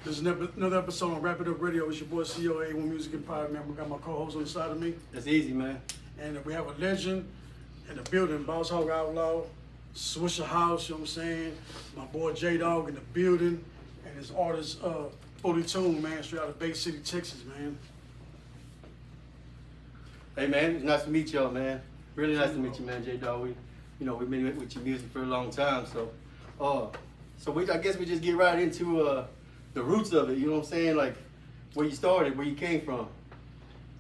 This is another episode on Wrap It Up Radio. It's your boy CEO A1 Music Empire, man. We got my co-host on the side of me. That's easy, man. And we have a legend in the building, Boss Hog Outlaw, Swisher House, you know what I'm saying? My boy J-Dog in the building, and his artist, Fully Tuned, man, straight out of Bay City, Texas, man. Hey, man, it's nice to meet y'all, man. Really nice to meet you, man, J-Dog. We've been with your music for a long time, so I guess we just get right into the roots of it, you know what I'm saying? Like, where you started, where you came from.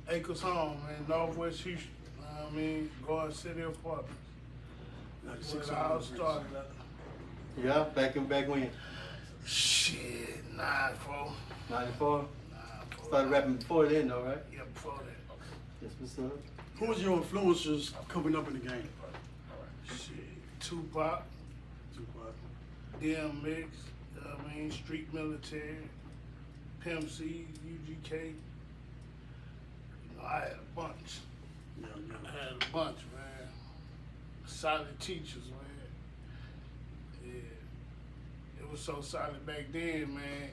Acres Home, man, Northwest Houston. Garden City Apartments. That's where the house started. Yeah, back when? Shit, 94. 94? Started rapping before then, though, right? Yeah, before that. That's what's up. Who was your influencers coming up in the game? Shit, Tupac, DMX, Street Military, Pimp C, UGK. I had a bunch. Yeah. I had a bunch, man. Solid teachers, man. Yeah. It was so solid back then, man.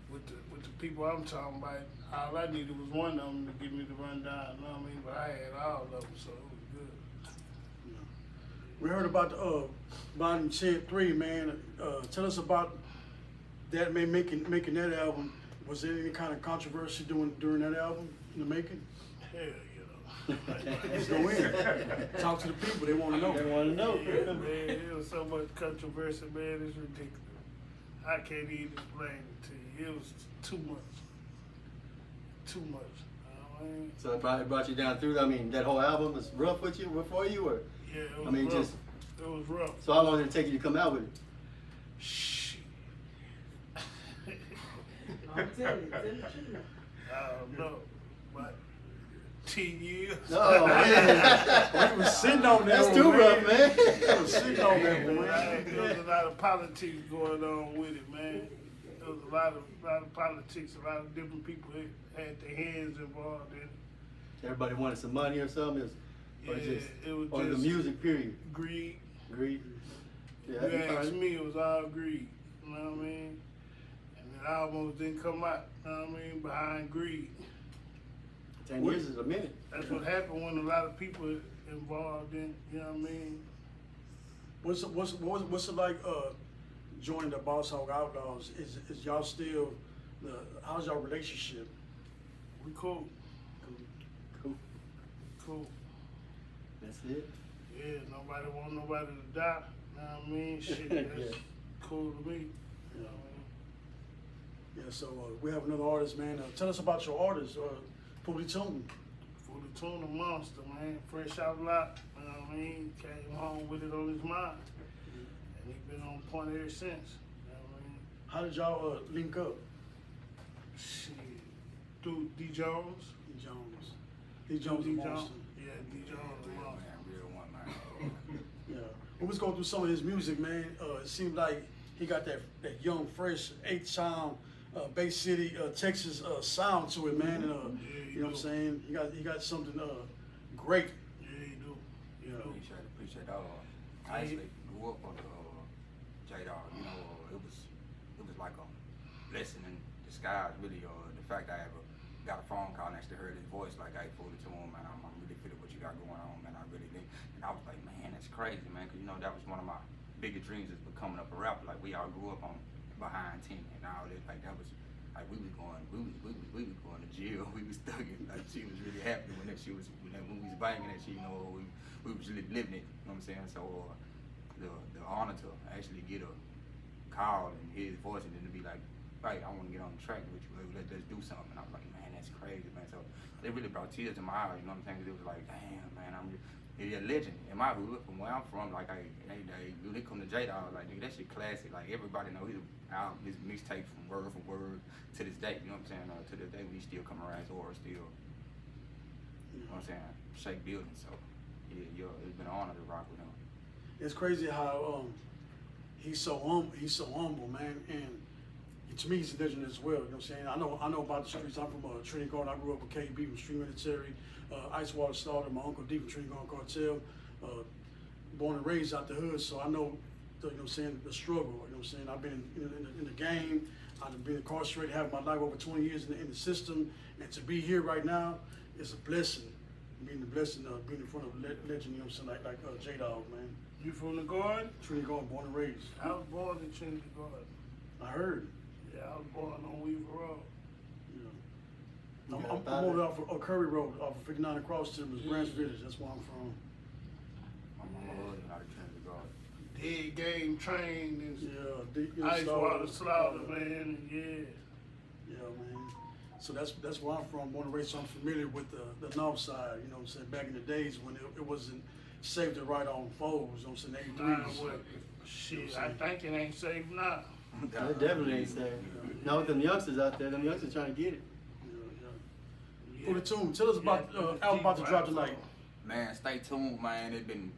With the people I'm talking about, all I needed was one of them to give me the rundown, you know what I mean? But I had all of them, so it was good. Yeah. We heard about the Bottom Shed 3, man. Tell us about that, man, making that album. Was there any kind of controversy during that album, in the making? Hell, Let's go in. Talk to the people. They want to know. They want to know. Yeah, man, it was so much controversy, man. It's ridiculous. I can't even explain it to you. It was too much. Too much. So it brought you down through, that whole album was rough with you, before you, or? Yeah, it was rough. It was rough. So how long did it take you to come out with it? Shit. I'm telling you, tell the truth. I don't know, but 10 years. Oh, man. We was sitting on that. That's too rough, man. We was sitting on that, Man, man. there was a lot of politics going on with it, man. There was a lot of politics, a lot of different people had their hands involved in it. Everybody wanted some money or something? Or Yeah, just, it was or just the music, period? greed. Greed? Yeah, You you ask find- me, it was all greed. You know what I mean? And it almost didn't come out, you know what I mean, behind greed. 10 years is a minute. That's what happened when a lot of people involved in, you know what I mean? What's it like joining the Boss Hog Outlaws? Is y'all still how's y'all relationship? We cool. Cool. Cool. That's it. Yeah, nobody want nobody to die. You know what I mean? Shit, that's Yeah. cool to me. You know what Yeah, so we have another artist, man. Tell us about your artist, Fully Tuned. I mean? For the tuna monster, man. Fresh out lot. You know what I mean? Came home with it on his mind. And he been on point ever since. You know what I mean? How did y'all link up? Shit. Through D. Jones. D. Jones. D. Jones D. the Jones. monster. Yeah, D. Jones the monster. Yeah. We was going through some of his music, man. It seemed like he got that young, fresh, H-Town, Bay City, Texas sound to it, man. And you know what I'm saying? He got something great. Yeah, he do. He Yeah. do. Appreciate that. I actually grew up on J-Dog. It was like a blessing in disguise, really. The fact that I ever got a phone call and actually heard his voice, like, "Hey, Fully Tuned, man, I'm really feeling what you got going on, man. I really think." And I was like, man, that's crazy, man, because that was one of my biggest dreams is becoming a rapper. Like, we all grew up on behind 10 and all that. Like, that was like we was going to jail. We was thugging. Like, she was really happy when we was banging that shit. We was really living it. You know what I'm saying? So the honor to actually get a call and hear his voice and then to be like, "Hey, I want to get on the track with you. Let's do something." And I was like, man, that's crazy, man. So it really brought tears to my eyes. You know what I'm saying? 'Cause it was like, damn, man, he's a legend in my hood from where I'm from. Like, when they come to J-Dog, like, nigga, that shit classic. Like, everybody know his mixtape from word for word to this day. You know what I'm saying? To this day, we still come around his aura still. You know what I'm saying? Shake buildings. So yeah, it's been an honor to rock with him. It's crazy how he's so humble, man, and to me he's a legend as well. You know what I'm saying? I know about the streets. I'm from Trinity Garden. I grew up with KB from Street Military, Ice Water Starter, my Uncle D from Trinity Garden Cartel. Born and raised out the hood, so I know, you know what I'm saying, the struggle. You know what I'm saying? I've been in the game. I've been incarcerated, having my life over 20 years in the system, and to be here right now is a blessing. Being the blessing of being in front of a legend, you know what I'm saying, like J-Dog, man. You from the Garden? Trinity Garden, born and raised. I was born in Trinity Garden. I heard. Yeah, I was born on Weaver Road. You know. You I'm got over off of Curry Road, off of 59 across Timbers, Branch Village. That's where I'm from. My mother out of Trinity Garden. Dead game trained and Yeah, ice water slaughter, man. Yeah. Yeah, man. So that's where I'm from, born and raised. So I'm familiar with the north side. You know what I'm saying? Back in the days when it wasn't safe to ride on foes. You know what I'm saying? Nah, 83s. what? Shit, I think it ain't safe now. That definitely ain't safe. Now with them youngsters out there, them youngsters trying to get it. Yeah. For the tune, tell us about album about to drop tonight. Man, stay tuned, man. It's been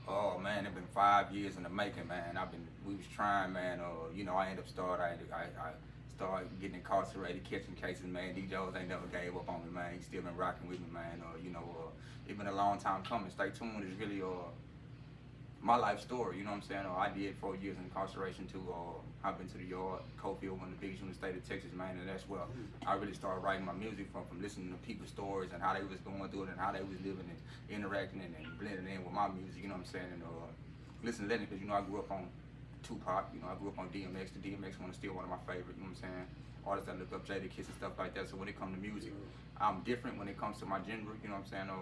5 years in the making, man. We was trying, man. You know, I started getting incarcerated, catching cases, man. These Joes ain't never gave up on me, man. He still been rocking with me, man. You know, it's been a long time coming. Stay tuned is really my life story. You know what I'm saying? I did 4 years in incarceration too. I've been to the yard, Cofield, one of the biggest in the state of Texas, man, and that's where I really started writing my music from listening to people's stories and how they was going through it and how they was living and interacting and blending in with my music. You know what I'm saying? And listen to Lenny, because you know I grew up on Tupac. You know I grew up on DMX. The DMX one is still one of my favorite. You know what I'm saying? Artists that look up Jadakiss and stuff like that. So when it comes to music, I'm different when it comes to my genre. You know what I'm saying?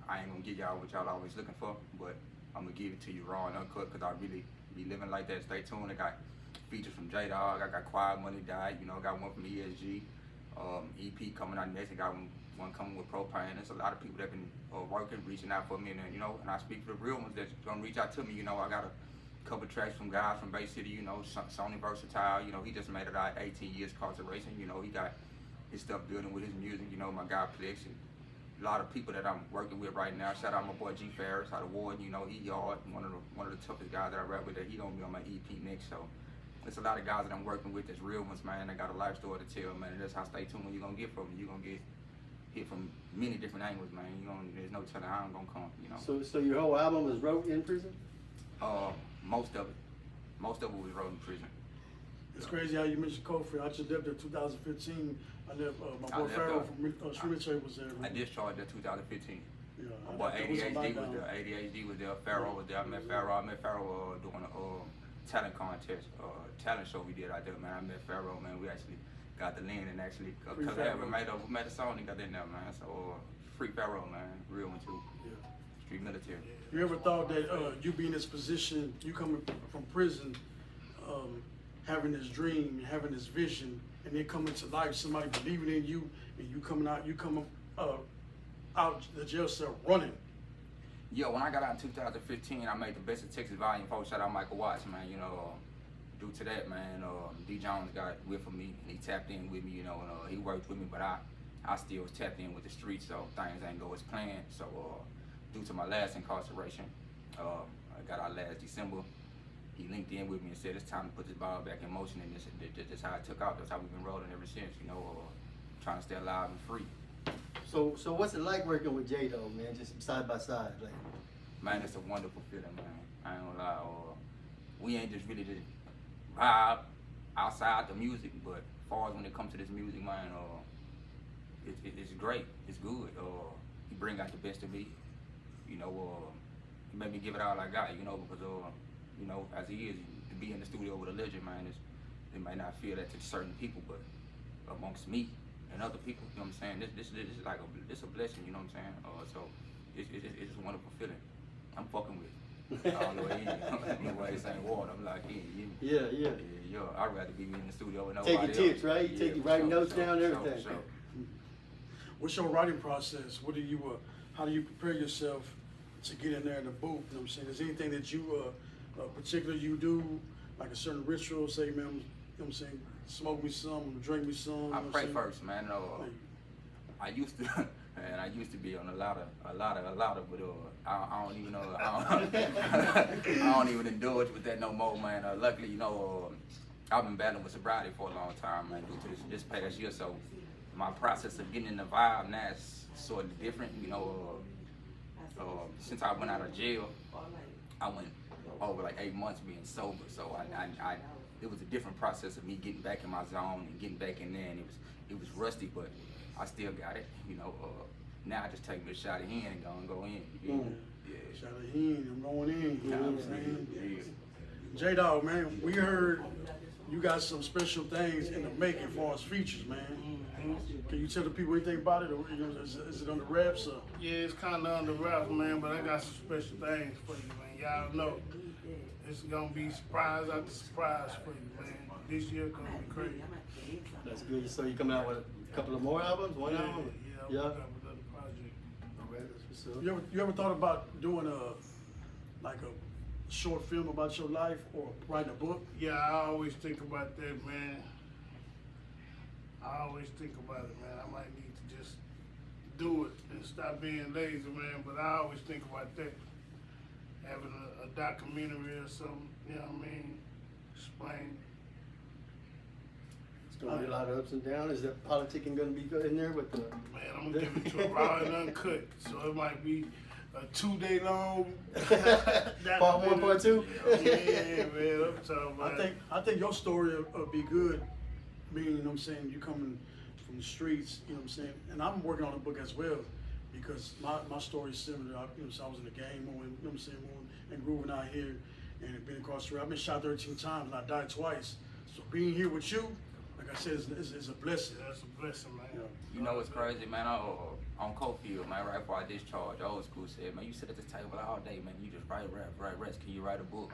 I ain't gonna give y'all what y'all always looking for, but I'm gonna give it to you raw and uncut because I really be living like that. Stay tuned. I got features from J-Dog. I got Quiet Money Died. You know, I got one from ESG. EP coming out next. I got one coming with Propane. There's a lot of people that been working, reaching out for me, and you know, and I speak for the real ones that's gonna reach out to me. You know, I got a couple tracks from guys from Bay City. You know, Sony Versatile. You know, he just made it out 18 years incarceration. You know, he got his stuff building with his music. You know, my guy Plex and a lot of people that I'm working with right now. Shout out my boy G Ferris out of Warden. You know, he yard one of the toughest guys that I rap with. That he gonna be on my EP next. So it's a lot of guys that I'm working with that's real ones, man. They got a life story to tell, man. And that's how Stay Tuned when you're gonna get from me. You're gonna get hit from many different angles, man. There's no telling how I'm gonna come, you know. So your whole album was wrote in prison? Most of it was wrote in prison. It's crazy how you mentioned Kofi. I just left there 2015. I left, my boy Pharaoh from Street was there. I discharged in 2015. Yeah, My boy there was a ADHD was lockdown. there. ADHD was there. Pharaoh was there. I met Pharaoh doing a talent contest, talent show we did out there, man. I met Pharaoh, man. We actually got the link and actually Free collab. Pharaoh. We made a song and got in there, man. So free Pharaoh, man. Real one too. Yeah. Street military. You ever thought that you be in this position, you coming from prison, having this dream, having this vision, and then coming to life, somebody believing in you, and you coming out the jail cell running? Yeah, when I got out in 2015, I made the Best of Texas Volume 4. Shout out Michael Watts, man. You know, due to that, man, D. Jones got with for me, and he tapped in with me, you know, and he worked with me, but I still was tapped in with the streets, so things ain't go as planned. So, due to my last incarceration, I got out last December. He linked in with me and said it's time to put this ball back in motion, and this how it took off. That's how we've been rolling ever since, you know, trying to stay alive and free. So what's it like working with J-Dog, man? Just side by side, like. Man, it's a wonderful feeling, man. I ain't gonna lie. We ain't just really just vibe outside the music, but as far as when it comes to this music, man, it's great. It's good. He bring out the best of me. You know, he made me give it all I got. You know, because you know, as he is, to be in the studio with a legend, man, they might not feel that to certain people, but amongst me and other people, you know what I'm saying? This is like it's a blessing. You know what I'm saying? So it's a wonderful feeling. I'm fucking with it. I don't know what he is. Nobody saying water. I'm like, Yeah. I'd rather be in the studio with nobody Taking tips, right? Yeah, You writing sure, notes down, everything. Sure. What's your writing process? What do you, how do you prepare yourself to get in there in the booth? You know what I'm saying? Is there anything that you, particularly you do, like a certain ritual, say, man, you know what I'm saying, smoke me some, drink me some? You know I what I'm pray saying? first, man. I used to, and I used to be on a lot of, but I don't even know. I don't even indulge with that no more, man. Luckily, you know, I've been battling with sobriety for a long time, man, due to this past year. So my process of getting in the vibe now is sort of different, you know. Since I went out of jail, I went over like 8 months being sober. So it was a different process of me getting back in my zone and getting back in there, and it was rusty, but I still got it. You know, now I just take me a shot of hen and go in. You know? Yeah. Shout out to him, I'm going in. You know what I'm saying? Yeah. J-Dog, man, we heard you got some special things in the making as far as features, man. Can you tell the people anything about it, or you know, is it on the wraps? Or? Yeah, it's kind of under wraps, man, but I got some special things for you, man. Y'all know it's gonna be surprise after surprise for you, man. This year gonna be crazy. That's good. So you coming out with a couple of more albums? One album? Yeah, we got another project. All right, that's what's up. You ever thought about doing a short film about your life or writing a book? Yeah, I always think about that, man. I always think about it, man. I might need to just do it and stop being lazy, man. But I always think about that. Having a documentary or something, you know what I mean? Explain. It's gonna be a lot of ups and downs. Is that politicking gonna be good in there with the? Man, I'm gonna give it to a raw and uncut. So it might be a 2-day long. Part 1, part 2? Yeah, man, I'm talking about. I think your story will be good. Meaning, you know what I'm saying, you coming from the streets, you know what I'm saying, and I'm working on a book as well, because my story is similar. You know, so I was in the game, you know what I'm saying, and grooving out here, and been incarcerated. I've been shot 13 times, and I died twice. So being here with you, like I said, is a blessing. That's a blessing, man. Yeah. You know what's crazy, man? On Cofield, man, right before I discharged, old school said, man, you sit at this table all day, man. You just write raps. Can you write a book?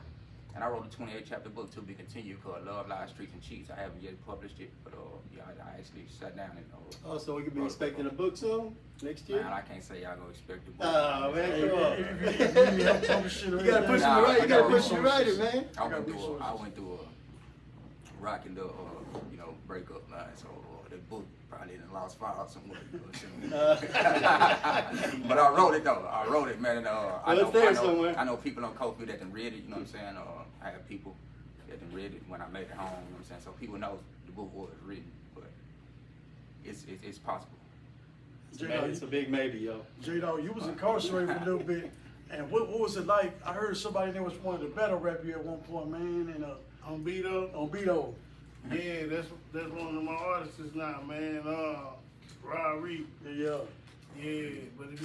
And I wrote a 28-chapter book to be continued called Love, Lies, Streets, and Cheats. I haven't yet published it, but yeah, I actually sat down and. Oh, so we could be expecting a book soon next year? Man, I can't say y'all gonna expect a book. Oh man, Hey, come on. if you need help publishing or You gotta anything, push Nah, me right. You I gotta got push me right, resources. man. I went through a rocking the breakup, man. So the book probably in the lost file somewhere. You know what I'm saying? But I wrote it though. I wrote it, man. And, it's there somewhere. I know people on Cofield that done read it. You know what I'm saying? I have people that done read it when I made it home. You know what I'm saying? So people know the book was written, but it's possible. It's a big maybe, yo. J-Dog, you was incarcerated for a little bit, and what was it like? I heard somebody there was one of the battle rap you at one point, man, and On Beto. on Beto. Yeah, that's one of my artists now, man. Raw Reed. Yeah. Yeah, but it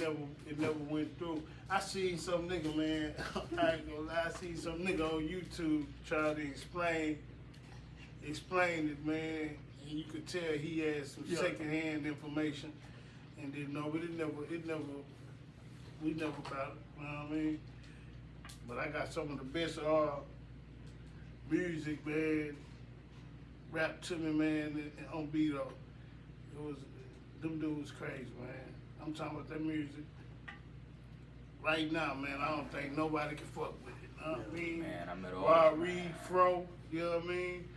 never went through. I seen some nigga, man. I ain't gonna lie. I seen some nigga on YouTube try to explain it, man. And you could tell he had some Yeah. secondhand information and didn't know, but we never about it. You know what I mean? But I got some of the best music, man. Rap to me, man, and on Beto. Them dudes crazy, man. I'm talking about that music. Right now, man, I don't think nobody can fuck with it. You know what I mean? Man, I met all Raw these, Reed, man. Fro, you know what I mean?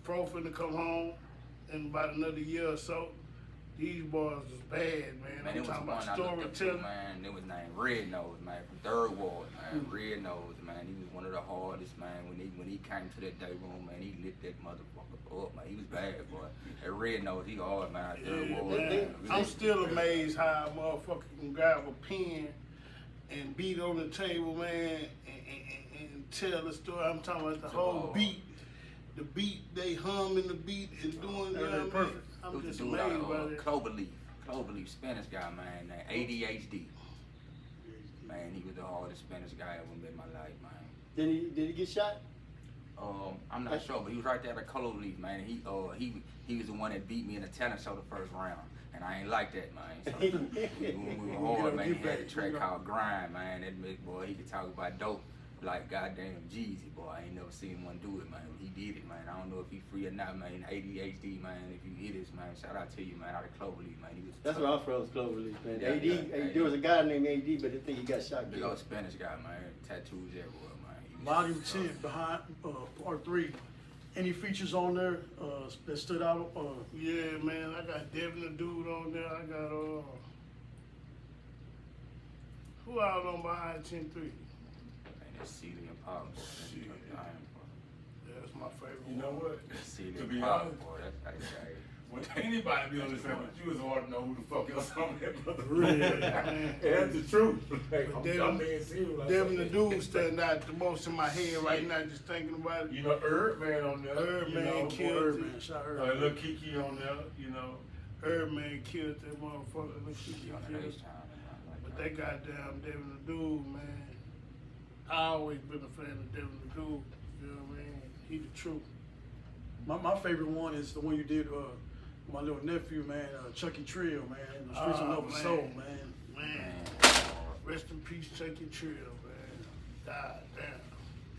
Fro finna come home in about another year or so. These boys is bad, man. Man, I'm it was talking one about I looked up to, storytelling. man. It was named Red Nose, man, from Third Ward, man. Red Nose, man. He was one of the hardest, man. When he came to that day room, man, he lit that motherfucker up, man. He was bad, boy. That Red Nose, he hard, man. Third Yeah, Ward, man. man. I'm still amazed how a motherfucker can grab a pen and beat on the table, man, and tell the story. I'm talking about the whole beat. The beat, they humming the beat and doing, you know what I mean? Perfect. I'm It was just a dude amazed out by of that. Cloverleaf, Spanish guy, man, named ADHD. Man, he was the hardest Spanish guy I ever met in my life, man. Did he get shot? I'm not sure, but he was right there at Cloverleaf, man. He was the one that beat me in the talent show the first round, and I ain't like that, man. So we were hard, man. He had a track called Grind, man. That big boy, he could talk about dope like goddamn Jeezy, boy. I ain't never seen one do it, man. He did it, man. I don't know if he free or not, man. ADHD, man. If you hear this, man, shout out to you, man. Out of Cloverleaf, man. He was That's where I'm from, is Cloverleaf, man. Yeah, AD, yeah. there was a guy named AD, but I think he got shot. big old Spanish guy, man. Tattoos everywhere, man. He was- Volume 10 behind part 3. Any features on there that stood out? Yeah, man, I got Devin the Dude on there. I got, who out on behind 10-3? Man, that's Celia and Pop, boy. Shit. That's my favorite. You know what? That's Celia To and be Pop, honest- boy. That's when anybody be on the same, you was hard to know who the fuck else on that brother. Really? That's the truth. Like, I'm being serious. Like, Devin the dude standing out the most in my head right now, just thinking about it. you know, Herb Man on there. Herb you Man know, killed Herb, it. man, shout out Little Kiki on there, you know. Herb Man killed that motherfucker. Look, he On killed the it. H time. But that goddamn Devin the dude, man. I always been a fan of Devin the dude. You know what I mean? He the truth. My favorite one is the one you did with my little nephew, man, Chucky Trill, man. The Streets of Oh, Nova man. Soul, man. Man. Rest in peace, Chucky Trill, man. God damn.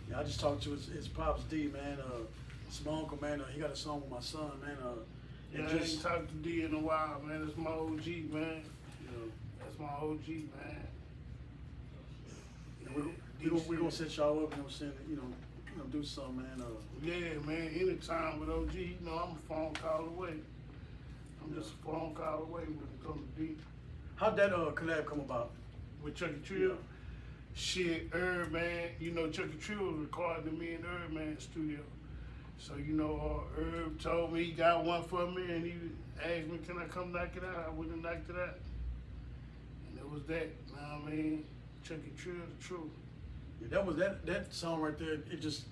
Yeah, I just talked to his pops D, man. It's my uncle, man. He got a song with my son, man. Yeah, And I ain't just, talked to D in a while, man. That's my OG, man. you know, That's my OG, man. we're gonna set y'all up, you know what I'm saying? You know, do something, man. Yeah, man. Anytime with OG, you know, I'm a phone call away. I'm just a phone call away when it comes to D. How'd that collab come about? With Chucky Trill. Shit, Herb Man, you know, Chucky Trill was recorded in me in Herb Man's studio. So, you know, Herb told me he got one for me and he asked me, can I come knock it out? I went and knocked it out. And it was that, you know what I mean? Chucky Trill, the truth. Yeah, that was that song right there. It just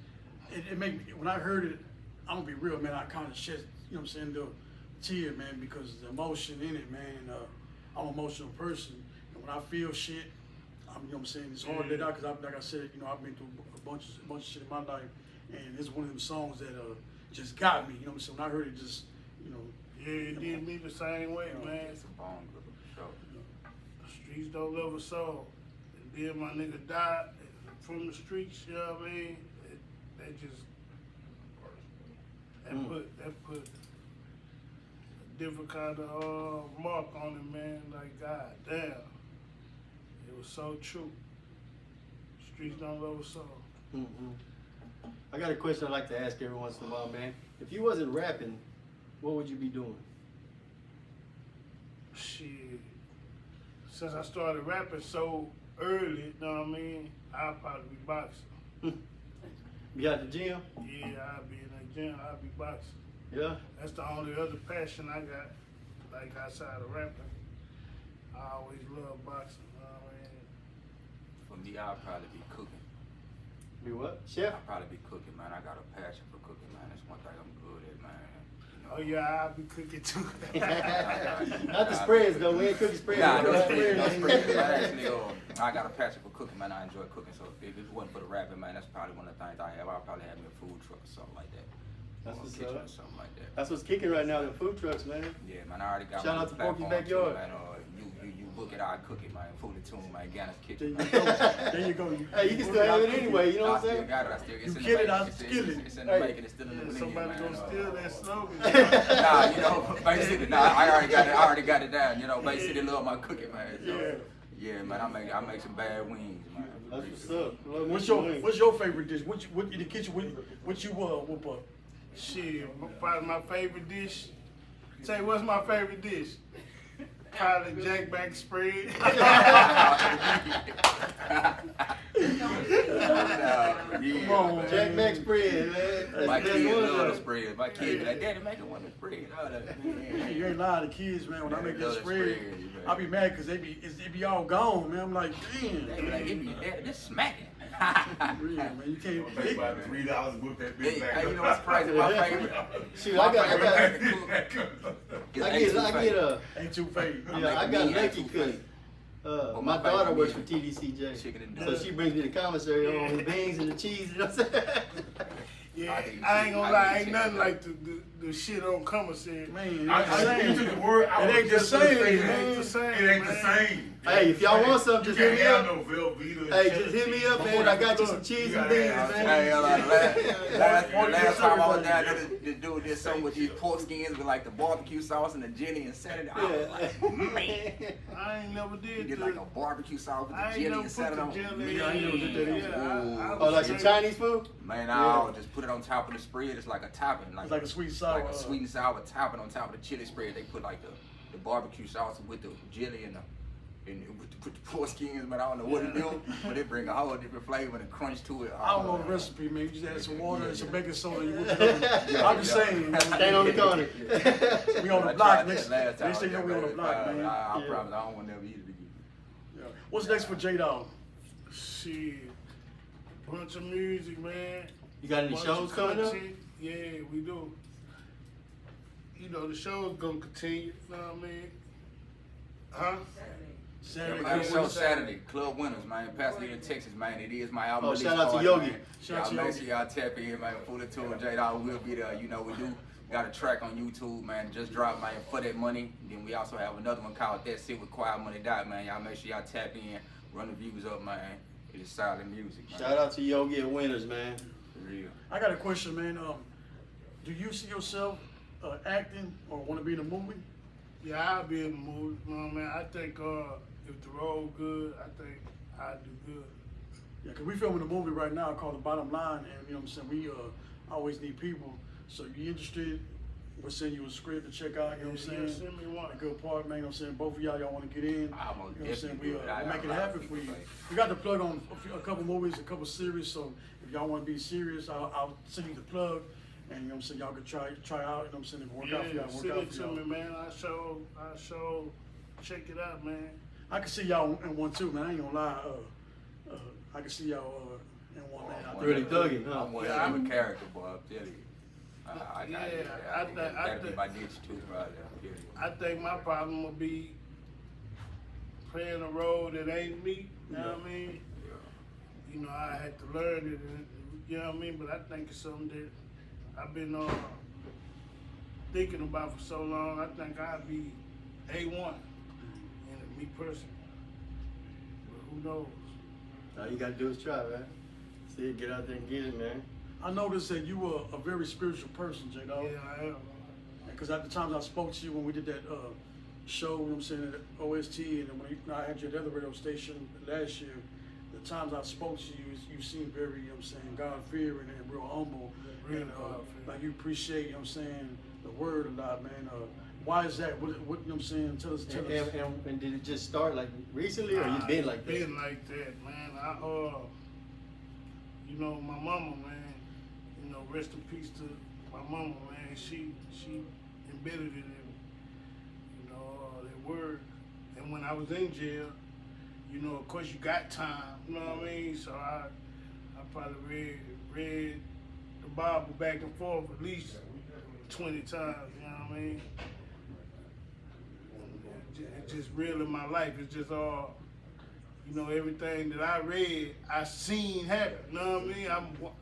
it made me, when I heard it, I'm gonna be real, man. I kind of shed, you know what I'm saying, the tear, man, because the emotion in it, man. And, I'm an emotional person, and when I feel shit, you know what I'm saying, it's hard to let out because, like I said, you know, I've been through a bunch of shit in my life, and it's one of them songs that just got me. You know what I'm saying? When I heard it, just, you know. Yeah, it did me the same way, man. It's a bone gripper for sure. The streets don't love a soul. And then my nigga died from the streets, you know what I mean? That just, that put a different kind of mark on it, man. Like, god damn. It was so true. Streets don't love a soul. Mm-hmm. I got a question I like to ask every once in a while, man. If you wasn't rapping, what would you be doing? Shit. Since I started rapping so early, you know what I mean? I'll probably be boxing. You got the gym? Yeah, I'll be in the gym, I'll be boxing. Yeah. That's the only other passion I got, like outside of rapping. I always love boxing, you know what I mean? For me, I'll probably be cooking. Be what? Chef? I'll probably be cooking, man. I got a passion for cooking, man. That's one thing I'm good at, man. You know, Oh yeah, I'll be cooking too. Not the spreads though. We ain't cooking spreads. Nah, We no got spread, no spreads. spread. I actually, I got a passion for cooking, man. I enjoy cooking. So if it wasn't for the rapping, man, that's probably one of the things I have. I'll probably have me a food truck or something like that. That's Or a what's kitchen up. or something like that. That's what's kicking right now. The food trucks, man. Yeah, man. I already got Shout my out to Porky's platform too, Backyard. man. You book it, I cook it, man. Fully tuned, man. Gannis There Kitchen, you man. go. There you go. Hey, you can still have it anyway. You know I what I'm still saying? got it. I still, it's You in kill the it, I'll making. skill it. It's in the Hey. making. It's still in the Yeah, millennium, somebody man. gonna steal that slogan. Nah, you know, basically, nah, I already got it down. You know, basically, love my cooking, man. So, yeah, man, I make some bad wings, man. That's what's up. Love What's your favorite dish? What in the kitchen? What you whoop up? Shit, probably my favorite dish. Say, what's my favorite dish? Probably Jack Back spread. Come on, Jack Mac spread, man. My That's kids one love the of them. spread. My kids be like, Daddy, make it one of the spread. Oh, that- You ain't lying to kids, man. When I Yeah, make love that that spread, spread, man. I be mad because they be all gone, man. I'm like, They be like, damn. it be Daddy, this smacking. Real, man. You can't. I'll pay about $3 to book that Hey, bitch back hey, up. you know what's crazy? My favorite. Shoot, I got, is I A2 get favorite. Ain't too fake. yeah, I got me lucky A2 because But my my daughter favorite works for meal, TDCJ, chicken and so dust. she brings me the commissary on the beans and the cheese. You know what I'm saying? Yeah, I I ain't gonna I lie, do ain't too. nothing like the shit on commissary. Man, it I ain't you the took same. the word. I It was ain't the just gonna same, say man. that. It ain't the same, It ain't the man. same. Hey, if y'all want some, just you hit can't me have up. no Velveeta and Hey, cheddar just hit me cheese. up, man. I got you some cheese You and gotta beans, have- man. Hey, Yeah. last time I was down there, the dude did something with these pork skins with like the barbecue sauce and the jelly and set it. I was like, man. I ain't never He did did the. like a barbecue sauce with I the ain't jelly never and set it put on. the jelly. Yeah, I ain't never did that either. I Oh, like some straight- Chinese food? Man, Yeah. I'll just put it on top of the spread. It's like a topping, It's like a sweet and sour. like a sweet and sour topping on top of the chili spread. They put like the barbecue sauce with the jelly and And with the pork skins, man, I don't know what it do, but it bring a whole different flavor and a crunch to it. I don't know the recipe, man. You just add some water and some baking soda. You whip it up. I'm just saying. You know, Stand on the corner. we on the I block tried next. that last time. Next thing you know, we on the block, man. I Yeah. promise I don't want to never eat it again. Yeah. What's next for J-Dog? Shit, bunch of music, man. You got any Bunch shows of coming up? content. Yeah, we do. You know, the show's gonna continue, you know what I mean? Huh? Saturday. Man, Club show Winners. Saturday, Club Winners, man. Pasadena, Texas, man. It is my album Oh, release shout out to party, Yogi. man. Shout out to Y'all make Yogi. sure y'all tap in, man. Full of tour, J-Dog will be there. You know, we do got a track on YouTube, man. Just dropped, man, For That Money. Then we also have another one called That's It with Quiet Money Dot, man. Y'all make sure y'all tap in, run the views up, man. It is solid music, man. Shout out to Yogi and Winners, man. For real. I got a question, man. Do you see yourself acting or want to be in a movie? Yeah, I'll be in the mood, you know what I mean? I think if the role good, I think I'll do good. Yeah, because we filming a movie right now called The Bottom Line, and you know what I'm saying, we always need people. So if you're interested, we'll send you a script to check out, you know what I'm Yeah, saying? send me one. A good part, man, you know what I'm saying? Both of y'all want to get in. I You know most what I'm saying? definitely We do it. I make it got a lot happen of for you. people, like- We got the plug on a couple movies, a couple series, so if y'all want to be serious, I'll send you the plug, and you know what I'm saying, y'all can try out, you know what I'm saying, if it work out for y'all, Send work out it for to y'all. me, man. I show, check it out, man. I can see y'all in one too, man, I ain't gonna lie, I can see y'all in one, man. I Really think- dug it, huh? I'm one Yeah, hell of a character, boy. I'm telling you. I Yeah, gotta I get think- that'd be my niche too, right there. I'm telling you. I think my problem will be playing a role that ain't me, you know what I mean? Yeah. You know, I had to learn it, and, you know what I mean? But I think it's something that I've been thinking about for so long. I think I'd be A1, and me personally. But who knows? All you gotta do is try, man. See it, get out there and get it, man. I noticed that you were a very spiritual person, J-Dog. Yeah, I am. Because at the times I spoke to you when we did that show, you know what I'm saying, at OST, and then when I had you at the other radio station last year, the times I spoke to you, you seemed very, you know what I'm saying, God-fearing and real humble. Real and God-fearing. like you appreciate, you know what I'm saying, the word a lot, man. Why is that? What you know what I'm saying? Tell us. And did it just start like recently, or you been like this? Been like that, man. You know, my mama, man. You know, rest in peace to my mama, man. She embedded it in, you know, that word. And when I was in jail, you know, of course you got time, you know what I mean? So I probably read the Bible back and forth at least 20 times, you know what I mean? It's just real in my life. It's just all, you know, everything that I read, I seen happen. You know what I mean?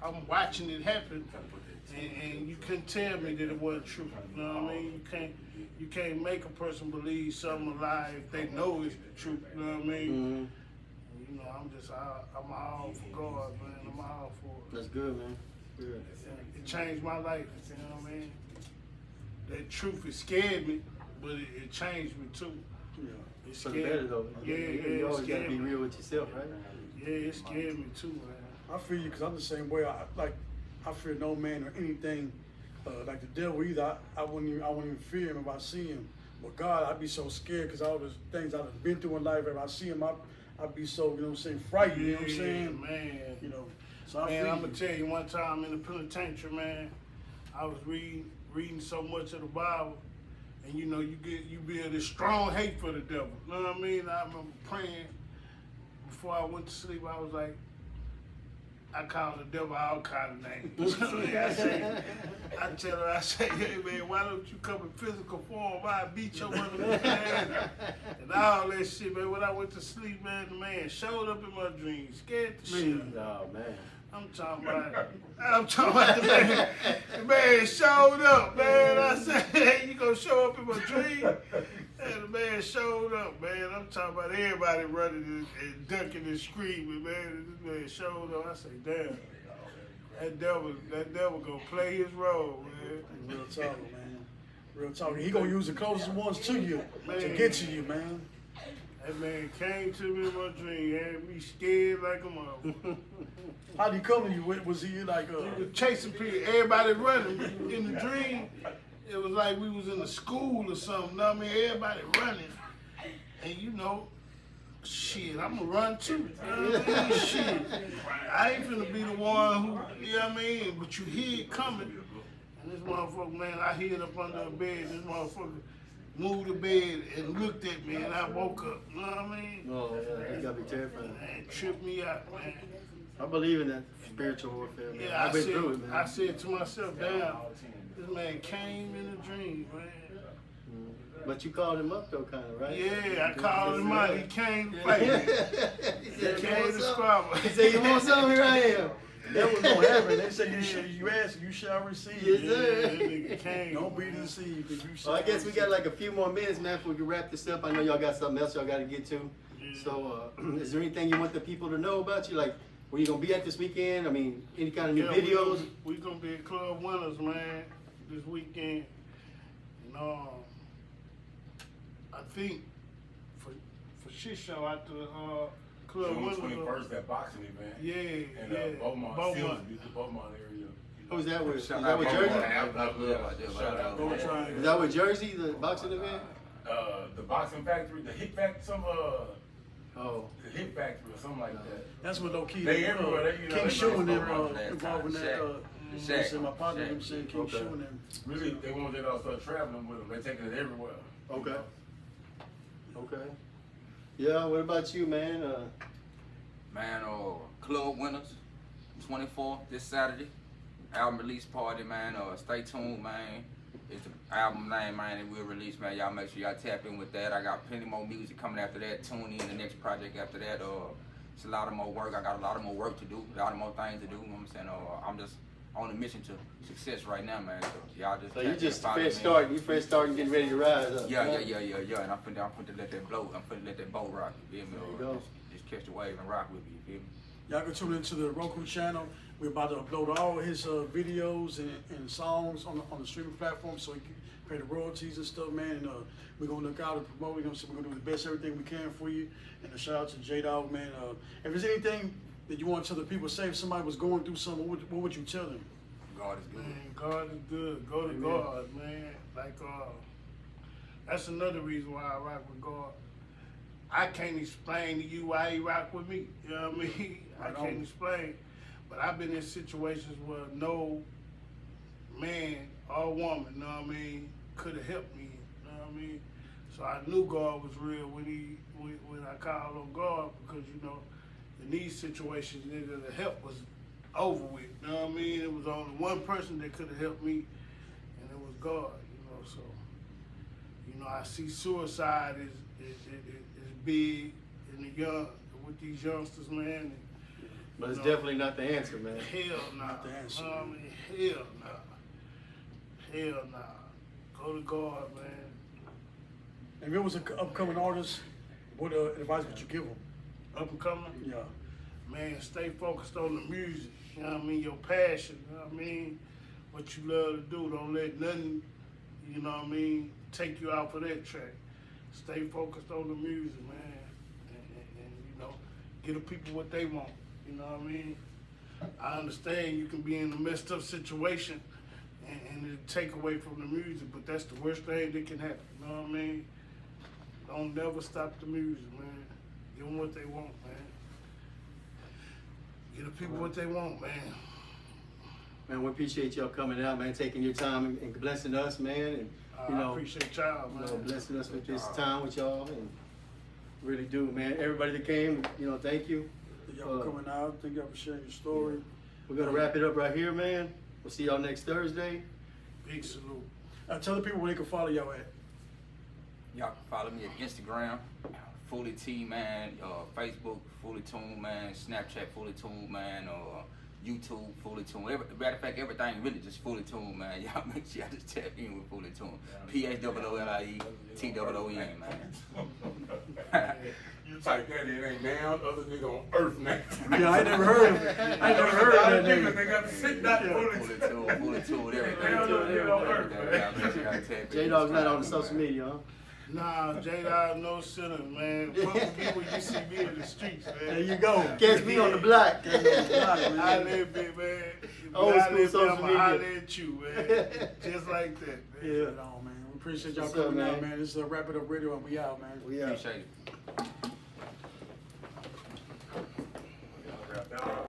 I'm watching it happen, and you couldn't tell me that it wasn't true. You know what I mean? You can't make a person believe something a lie if they know it's true. You know what I mean? Mm-hmm. You know, I'm all for God, man. I'm all for it. That's good, man. Good. It changed my life. You know what I mean? That truth, it scared me, but it changed me too. Yeah. It For the better scared though. Yeah, You it always gotta scared be me. real with yourself, right? Yeah, it scared me too, man. I feel you because I'm the same way. I fear no man or anything like the devil either. I wouldn't even fear him if I see him. But God, I'd be so scared because all the things I've been through in life. If I see him, I'd be so, you know what I'm saying, frightened. You know what I'm saying? Man. You know. So I Man, feel I'm you. gonna tell you, one time in the penitentiary, man, I was reading so much of the Bible, and you know, you build this strong hate for the devil. You know what I mean? I remember praying before I went to sleep. I was like, I call the devil all kind of names. I tell her, hey man, why don't you come in physical form? I beat your mother ass and all that shit, man. When I went to sleep, man, the man showed up in my dreams, scared the shit. Oh man. I'm talking about the man. The man showed up, man. I said, hey, you gonna show up in my dream? And the man showed up, man. I'm talking about everybody running and ducking and screaming, man. This man showed up. I say, damn, that devil gonna play his role, man. Real talk, man. Real talk. He gonna use the closest ones to you to get to you, man. That man came to me in my dream, had me scared like a mother. How'd he come to you? Was he like He was chasing people, everybody running. In the dream, it was like we was in a school or something, know what I mean? Everybody running. And you know, shit, I'ma run too. You know what I mean? Shit. I ain't finna be the one who, you know what I mean? But you hear it coming. And this motherfucker, man, I hid up under a bed. This motherfucker moved the bed and looked at me and I woke up. You know what I mean? Oh, yeah, that gotta be terrifying. And tripped me out, man. I believe in that spiritual warfare, man. Yeah, I've been through it, man. I said to myself, damn, this man came in a dream, man. But you called him up though, kind of, right? Yeah, I called him out. He came to fight me. He He said, "You came want to some?" squabble. He said, "You want some? Here I am." That was gonna happen. They say you ask, you shall receive. Yes, Yeah, sir. that nigga came. Don't be deceived, because you shall. Well, I guess we got receive. like a few more minutes, man, before we can wrap this up. I know y'all got something else y'all got to get to. Yeah. So, is there anything you want the people to know about you? Like, where you gonna be at this weekend? I mean, any kind of new Yeah, videos? We gonna be at Club Winners, man, this weekend. And I think for shit show at the Club June Winners. 21st, that boxing event. Yeah, In yeah. Beaumont, Beaumont. the Beaumont area. Who's that with? Is Shout that out with Beaumont. Jersey? Shout out. Go try it. Is that with Jersey, the boxing event? The boxing factory, the Hit Factory, Oh, the Hit Factory or something like that. That's what low key. They everywhere, they, you know, King they Shoe and them know that involved in time. that. Shaq. I said my partner them Shaq. saying King Okay. Shoe and them. Really, they want to start traveling with them. They taking it everywhere. okay. Okay. Yeah, what about you, man? Man, Club Winners, 24th this Saturday. Album release party, man. Stay tuned, man. It's the album name, man, that we'll release, man. Y'all make sure y'all tap in with that. I got plenty more music coming after that. Tune in the next project after that. It's a lot of more work. I got a lot of more work to do, a lot of more things to do. You know what I'm saying? I'm just on a mission to success right now, man. So y'all just So tap you in, just follow fresh me. starting, getting ready to rise up. Yeah. And I'm finna let that blow. I'm finna let that boat rock. You feel me? There you go. Just catch the wave and rock with me. You feel me? Y'all can tune into the Roku channel. We're about to upload all his videos and songs on the streaming platform, so you can pay the royalties and stuff, man. And we're gonna look out and promote. So we're gonna do the best everything we can for you. And a shout out to J Dog, man. If there's anything that you want to tell the people, say if somebody was going through something, what would you tell them? God is good. Man, God is good. Go to Amen. God, man. Like, that's another reason why I rock with God. I can't explain to you why he rock with me. You know what I mean? I Right can't on. explain. But I've been in situations where no man or woman, you know what I mean, could have helped me. You know what I mean? So I knew God was real when I called on God, because, you know, in these situations, nigga, the help was over with. You know what I mean? It was only one person that could have helped me, and it was God. You know, so I see suicide is big in the young with these youngsters, man. And, But it's you know, definitely not the answer, man. hell nah. Not the answer. You know what I mean? Hell nah. Hell nah. Go to God, man. If it was an upcoming artist, what advice would you give them? Up and coming. Yeah. Man, stay focused on the music, you know what I mean, your passion, you know what I mean, what you love to do. Don't let nothing, you know what I mean, take you out for that track. Stay focused on the music, man, and you know, give the people what they want, you know what I mean. I understand you can be in a messed up situation and it take away from the music, but that's the worst thing that can happen, you know what I mean. Don't never stop the music, man. Give them what they want, man. Give the people what they want, man. Man, we appreciate y'all coming out, man, taking your time and blessing us, man, and you I know, appreciate y'all, you man. know, blessing us with this time with y'all, and really do, man. Everybody that came, you know, thank you. Thank y'all for coming out. Thank y'all for sharing your story. We're gonna wrap it up right here, man. We'll see y'all next Thursday. Big salute. Tell the people where they can follow y'all at. Y'all can follow me at Instagram, Fully T Man, Facebook, Fully Tune Man, Snapchat, Fully Tune Man, YouTube, Fully Tune. Matter of fact, everything really just Fully Tune, man. Y'all make sure y'all just tap in with Fully Tune. PHOOLIE, TOON, man. You type that in, ain't now other nigga on earth now. Yeah, I ain't never heard of it. I ain't never heard of that nigga. They got to sit down Fully Tune, everything. Y'all on earth, man. Y'all make sure y'all tap in. J Dog's not on the social media, huh? Nah, J-Dog, no sinner, man. Fuck with me when you see me in the streets, man. There you go. Catch me on the block. I live big, man. Old When I school live social there, I'ma media. holler at you, man. Just like that, man. Yeah. Right on, man. We appreciate y'all What's up, coming out, man? man. This is Wrap It Up Radio, and we out, man. We out. Appreciate it.